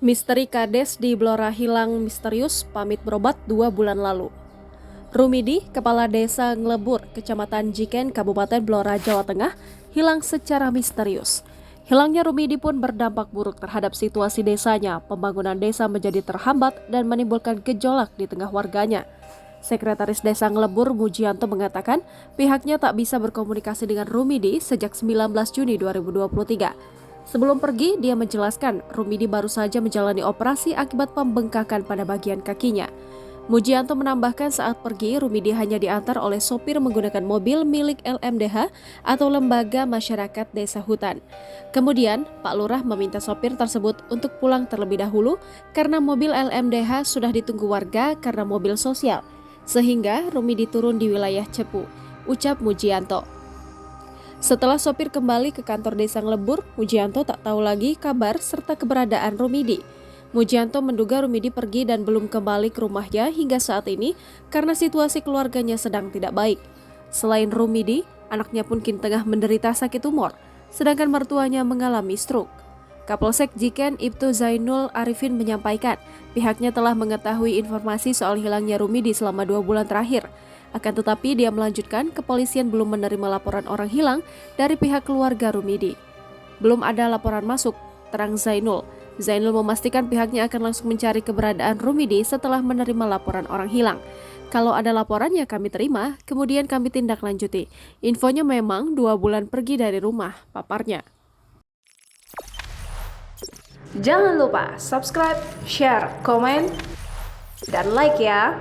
Misteri Kades di Blora hilang misterius pamit berobat 2 bulan lalu. Rumidi, kepala desa Nglebur, Kecamatan Jiken, Kabupaten Blora, Jawa Tengah, hilang secara misterius. Hilangnya Rumidi pun berdampak buruk terhadap situasi desanya. Pembangunan desa menjadi terhambat dan menimbulkan gejolak di tengah warganya. Sekretaris Desa Nglebur, Mujianto, mengatakan pihaknya tak bisa berkomunikasi dengan Rumidi sejak 19 Juni 2023. Sebelum pergi, dia menjelaskan Rumidi baru saja menjalani operasi akibat pembengkakan pada bagian kakinya. Mujianto menambahkan saat pergi, Rumidi hanya diantar oleh sopir menggunakan mobil milik LMDH atau Lembaga Masyarakat Desa Hutan. Kemudian, Pak Lurah meminta sopir tersebut untuk pulang terlebih dahulu karena mobil LMDH sudah ditunggu warga karena mobil sosial. Sehingga Rumidi turun di wilayah Cepu, ucap Mujianto. Setelah sopir kembali ke kantor Desa Nglebur, Mujianto tak tahu lagi kabar serta keberadaan Rumidi. Mujianto menduga Rumidi pergi dan belum kembali ke rumahnya hingga saat ini karena situasi keluarganya sedang tidak baik. Selain Rumidi, anaknya pun kini tengah menderita sakit tumor, sedangkan mertuanya mengalami stroke. Kapolsek Jiken Ibtu Zainul Arifin menyampaikan pihaknya telah mengetahui informasi soal hilangnya Rumidi selama 2 bulan terakhir. Akan tetapi dia melanjutkan kepolisian belum menerima laporan orang hilang dari pihak keluarga Rumidi. Belum ada laporan masuk, terang Zainul. Zainul memastikan pihaknya akan langsung mencari keberadaan Rumidi setelah menerima laporan orang hilang. Kalau ada laporan ya kami terima, kemudian kami tindak lanjuti. Infonya memang 2 bulan pergi dari rumah, paparnya. Jangan lupa subscribe, share, komen, dan like ya.